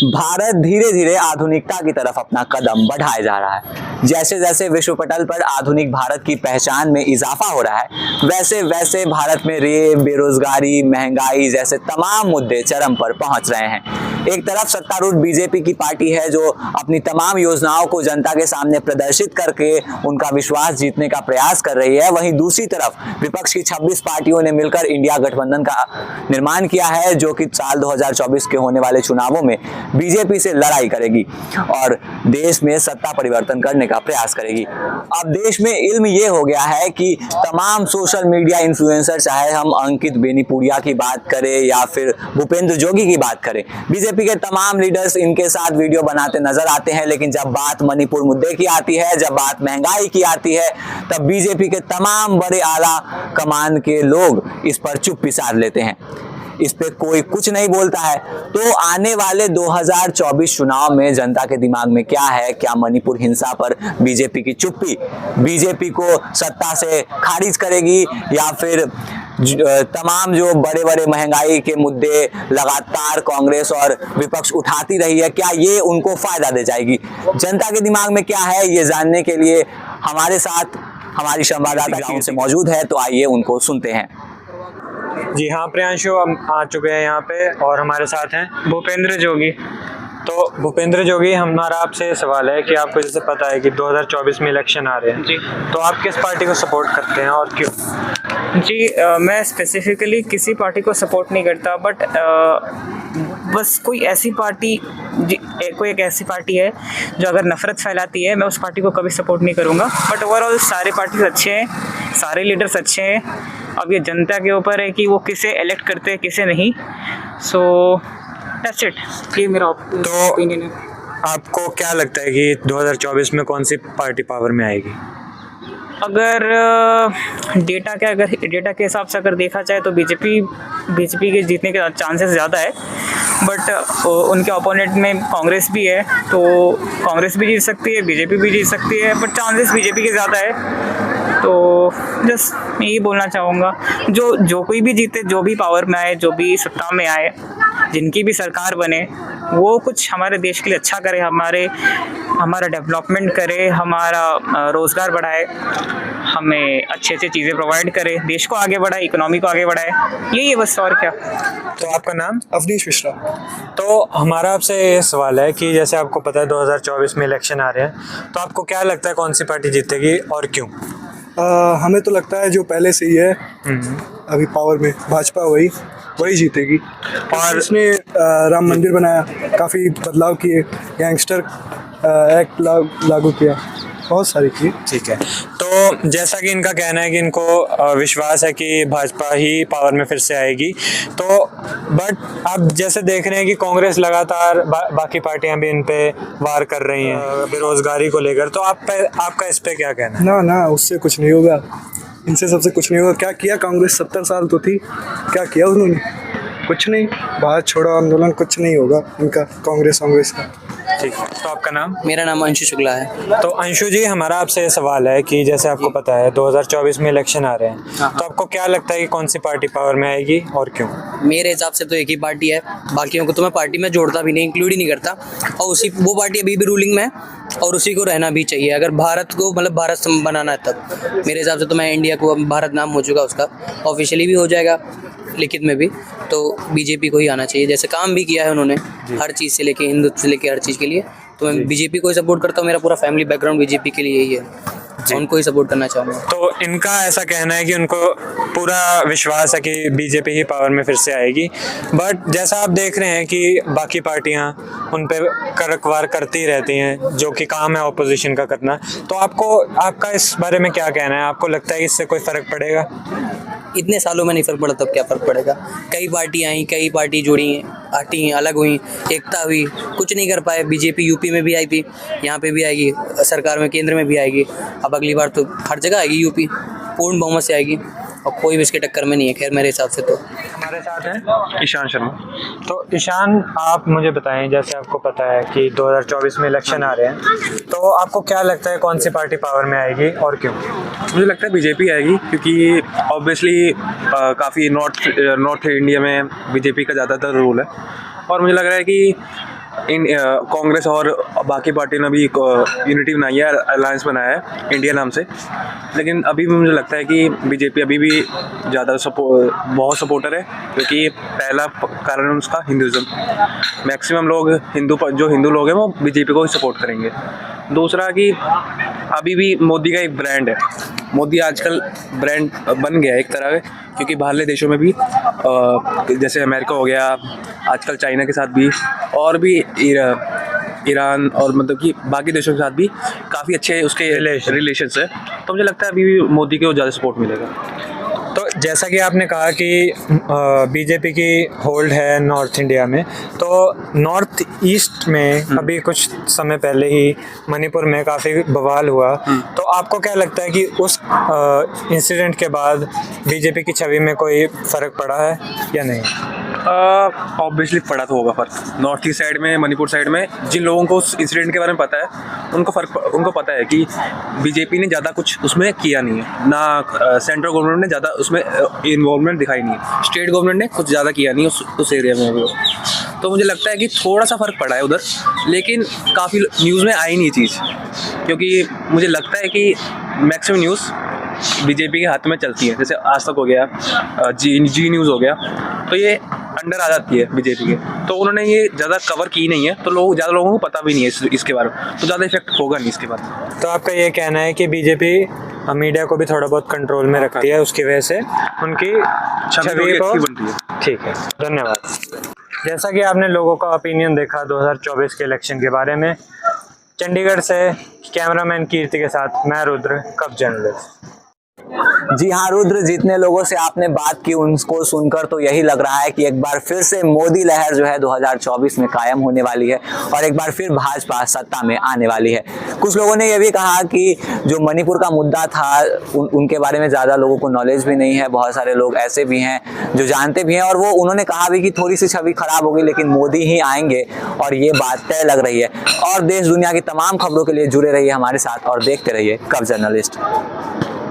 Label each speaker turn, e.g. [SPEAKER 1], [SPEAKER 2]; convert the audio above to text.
[SPEAKER 1] भारत धीरे धीरे आधुनिकता की तरफ अपना कदम बढ़ाए जा रहा है। जैसे जैसे विश्व पटल पर आधुनिक भारत की पहचान में इजाफा हो रहा है, वैसे वैसे भारत में रेप, बेरोजगारी, महंगाई जैसे तमाम मुद्दे चरम पर पहुंच रहे हैं। एक तरफ सत्तारूढ़ बीजेपी की पार्टी है जो अपनी तमाम योजनाओं को जनता के सामने प्रदर्शित करके उनका विश्वास जीतने का प्रयास कर रही है, वहीं दूसरी तरफ विपक्ष की 26 पार्टियों ने मिलकर इंडिया गठबंधन का निर्माण किया है, जो कि साल 2024 के होने वाले चुनावों में बीजेपी से लड़ाई करेगी और देश में सत्ता परिवर्तन करने का प्रयास करेगी। अब देश में इल्म ये हो गया है कि तमाम सोशल मीडिया इन्फ्लुएंसर, चाहे हम अंकित बेनीपुरिया की बात करें या फिर भूपेंद्र जोगी की बात करें, बीजेपी के तमाम लीडर्स इनके साथ वीडियो बनाते नजर आते हैं। लेकिन जब बात मणिपुर मुद्दे की आती है, जब बात महंगाई की आती है, तब बीजेपी के तमाम बड़े आला कमान के लोग इस पर चुप्पी साध लेते हैं, इस पे कोई कुछ नहीं बोलता है। तो आने वाले 2024 चुनाव में जनता के दिमाग में क्या है? क्या मणिपुर हिंसा पर बीजेपी की चुप्पी बीजेपी को सत्ता से खारिज करेगी, या फिर तमाम जो बड़े बड़े महंगाई के मुद्दे लगातार कांग्रेस और विपक्ष उठाती रही है, क्या ये उनको फायदा दे जाएगी? जनता के दिमाग में क्या है, ये जानने के लिए हमारे साथ हमारी संवाददाता ग्राउंड से मौजूद है, तो आइए उनको सुनते हैं।
[SPEAKER 2] जी हाँ, प्रियांशु हम आ चुके हैं यहाँ पे और हमारे साथ हैं
[SPEAKER 3] भूपेंद्र जोगी।
[SPEAKER 2] तो भूपेंद्र जोगी, हमारा आपसे सवाल है कि आपको जैसे पता है कि 2024 में इलेक्शन आ रहे हैं
[SPEAKER 3] जी,
[SPEAKER 2] तो आप किस पार्टी को सपोर्ट करते हैं और क्यों?
[SPEAKER 3] जी मैं स्पेसिफिकली किसी पार्टी को सपोर्ट नहीं करता, बट बस कोई ऐसी पार्टी कोई एक ऐसी पार्टी है जो अगर नफरत फैलाती है, मैं उस पार्टी को कभी सपोर्ट नहीं करूँगा। बट ओवरऑल सारे पार्टीज अच्छे हैं, सारे लीडर्स अच्छे हैं। अब ये जनता के ऊपर है कि वो किसे इलेक्ट करते हैं, किसे नहीं। सो दैट्स इट, ये मेरा ओपिनियन है।
[SPEAKER 2] आपको क्या लगता है कि 2024 में कौन सी पार्टी पावर में आएगी?
[SPEAKER 3] अगर डेटा के हिसाब से अगर देखा जाए तो बीजेपी के जीतने के चांसेस ज़्यादा है, बट उनके ओपोनेंट में कांग्रेस भी है, तो कांग्रेस भी जीत सकती है, बीजेपी भी जीत सकती है, बट चांसेस बीजेपी के ज़्यादा है। तो जस्ट यही बोलना चाहूँगा, जो कोई भी जीते, जो भी पावर में आए, जो भी सत्ता में आए, जिनकी भी सरकार बने, वो कुछ हमारे देश के लिए अच्छा करे, हमारा डेवलपमेंट करे, हमारा रोज़गार बढ़ाए, हमें अच्छी चीज़ें प्रोवाइड करे, देश को आगे बढ़ाए, इकोनॉमी को आगे बढ़ाए। यही है बस, और क्या।
[SPEAKER 2] तो आपका नाम?
[SPEAKER 4] अवनीश मिश्रा।
[SPEAKER 2] तो हमारा आपसे ये सवाल है कि जैसे आपको पता है 2024 में इलेक्शन आ रहे हैं, तो आपको क्या लगता है कौन सी पार्टी जीतेगी और क्यों?
[SPEAKER 4] हमें तो लगता है जो पहले से ही है अभी पावर में, भाजपा वही जीतेगी। और इसने राम मंदिर बनाया, काफ़ी बदलाव किए, गैंगस्टर एक्ट लागू किया, बहुत सारी की।
[SPEAKER 2] ठीक है, तो जैसा कि इनका कहना है कि इनको विश्वास है कि भाजपा ही पावर में फिर से आएगी, तो बट अब जैसे देख रहे हैं कि कांग्रेस लगातार बाकी पार्टियां भी इन पे वार कर रही हैं बेरोजगारी को लेकर, तो आपका इस पे क्या कहना है?
[SPEAKER 4] ना उससे कुछ नहीं होगा, इनसे सबसे कुछ नहीं होगा। क्या किया कांग्रेस? 70 साल तो थी, क्या किया उन्होंने? कुछ नहीं। भारत छोड़ो आंदोलन कुछ नहीं होगा इनका, कांग्रेस का।
[SPEAKER 2] ठीक है, तो आपका नाम?
[SPEAKER 5] मेरा नाम अंशु शुक्ला है।
[SPEAKER 2] तो अंशु जी, हमारा आपसे ये सवाल है कि जैसे आपको पता है 2024 में इलेक्शन आ रहे हैं, तो आपको क्या लगता है कि कौन सी पार्टी पावर में आएगी और क्यों?
[SPEAKER 5] मेरे हिसाब से तो एक ही पार्टी है, बाकियों को तो मैं पार्टी में जोड़ता भी नहीं, इंक्लूड ही नहीं करता, और वो पार्टी अभी भी रूलिंग में है और उसी को रहना भी चाहिए। अगर भारत को भारत बनाना है, तब मेरे हिसाब से तो मैं इंडिया को, भारत नाम हो चुका उसका, ऑफिशियली भी हो जाएगा, लिखित में भी, तो बीजेपी को ही आना चाहिए। जैसे काम भी किया है उन्होंने हर चीज़ से लेके, हिंदुत्व से लेके हर चीज़ के लिए, तो मैं बीजेपी को ही सपोर्ट करता हूँ। मेरा पूरा फैमिली बैकग्राउंड बीजेपी के लिए ही है, उनको ही सपोर्ट करना चाहूँगा।
[SPEAKER 2] तो इनका ऐसा कहना है कि उनको पूरा विश्वास है कि बीजेपी ही पावर में फिर से आएगी, बट जैसा आप देख रहे हैं कि बाकी पार्टियां उन पे करकवार करती रहती हैं, जो कि काम है ऑपोजिशन का करना, तो आपका इस बारे में क्या कहना है? आपको लगता है कि इससे कोई फ़र्क पड़ेगा?
[SPEAKER 5] इतने सालों में नहीं फ़र्क पड़ा, तब क्या फ़र्क पड़ेगा? कई पार्टी आई, कई पार्टी जुड़ी हैं, हटी, अलग हुई, एकता हुई, कुछ नहीं कर पाए। बीजेपी यूपी में भी आई थी, यहाँ पे भी आएगी, सरकार में केंद्र में भी आएगी, अब अगली बार तो हर जगह आएगी, यूपी पूर्ण बहुमत से आएगी, और कोई भी इसके टक्कर में नहीं है। खैर मेरे हिसाब से तो
[SPEAKER 2] हमारे साथ हैं ईशान शर्मा। तो ईशान, आप मुझे बताएं, जैसे आपको पता है कि 2024 में इलेक्शन आ रहे हैं, तो आपको क्या लगता है कौन सी पार्टी पावर में आएगी और क्यों?
[SPEAKER 6] मुझे लगता है बीजेपी आएगी, क्योंकि ऑब्वियसली काफ़ी नॉर्थ इंडिया में बीजेपी का ज़्यादातर रूल है, और मुझे लग रहा है कि कांग्रेस और बाकी पार्टियों ने भी यूनिटी बनाई है, अलायंस बनाया है इंडिया नाम से। लेकिन अभी भी मुझे लगता है कि बीजेपी अभी भी ज़्यादा बहुत सपोर्टर है, क्योंकि पहला कारण उसका हिंदुज़म। मैक्सिमम लोग जो हिंदू लोग हैं वो बीजेपी को ही सपोर्ट करेंगे। दूसरा कि अभी भी मोदी का एक ब्रांड है, मोदी आजकल ब्रांड बन गया है एक तरह का, क्योंकि बाहरले देशों में भी जैसे अमेरिका हो गया, आजकल चाइना के साथ भी, और भी ईरान और मतलब कि बाकी देशों के साथ भी काफ़ी अच्छे उसके रिलेशंस है। तो मुझे लगता है अभी भी मोदी को ज़्यादा सपोर्ट मिलेगा।
[SPEAKER 2] तो जैसा कि आपने कहा कि बीजेपी की होल्ड है नॉर्थ इंडिया में, तो नॉर्थ ईस्ट में अभी कुछ समय पहले ही मणिपुर में काफ़ी बवाल हुआ, तो आपको क्या लगता है कि उस इंसिडेंट के बाद बीजेपी की छवि में कोई फ़र्क पड़ा है या नहीं?
[SPEAKER 6] ऑब्वियसली पड़ा तो होगा फ़र्क। नॉर्थ ईस्ट साइड में, मणिपुर साइड में जिन लोगों को उस इंसिडेंट के बारे में पता है उनको पता है कि बीजेपी ने ज़्यादा कुछ उसमें किया नहीं है, ना सेंट्रल गवर्नमेंट ने ज़्यादा उसमें इन्वॉल्वमेंट दिखाई नहीं है, स्टेट गवर्नमेंट ने कुछ ज़्यादा किया नहीं उस एरिया में भी। तो मुझे लगता है कि थोड़ा सा फ़र्क पड़ा है उधर, लेकिन काफ़ी न्यूज़ में आई नहीं चीज़, क्योंकि मुझे लगता है कि मैक्सिमम न्यूज़ बीजेपी के हाथ में चलती है। जैसे आज तक हो गया, जी न्यूज़ हो गया, तो ये अंडर आ जाती है बीजेपी के, तो उन्होंने ये ज़्यादा कवर की नहीं है, तो ज़्यादा लोगों को पता भी नहीं है इसके बारे में, तो ज़्यादा इफेक्ट होगा नहीं इसके बाद।
[SPEAKER 2] तो आपका ये कहना है कि बीजेपी मीडिया को भी थोड़ा बहुत कंट्रोल में रखती है, उसकी वजह से उनकी छवि को
[SPEAKER 6] बनती है।
[SPEAKER 2] ठीक है, धन्यवाद। जैसा कि आपने लोगों का ओपिनियन देखा 2024 के इलेक्शन के बारे में, चंडीगढ़ से कैमरामैन कीर्ति के साथ मैं रुद्र, कप जर्नलिस्ट।
[SPEAKER 1] जी हाँ रुद्र, जितने लोगों से आपने बात की उनको सुनकर तो यही लग रहा है कि एक बार फिर से मोदी लहर जो है 2024 में कायम होने वाली है और एक बार फिर भाजपा सत्ता में आने वाली है। कुछ लोगों ने यह भी कहा कि जो मणिपुर का मुद्दा था उनके बारे में ज़्यादा लोगों को नॉलेज भी नहीं है, बहुत सारे लोग ऐसे भी हैं जो जानते भी हैं, और वो उन्होंने कहा भी कि थोड़ी सी छवि खराब होगी लेकिन मोदी ही आएंगे, और ये बात तय लग रही है। और देश दुनिया की तमाम खबरों के लिए जुड़े रहिए हमारे साथ और देखते रहिए कप जर्नलिस्ट।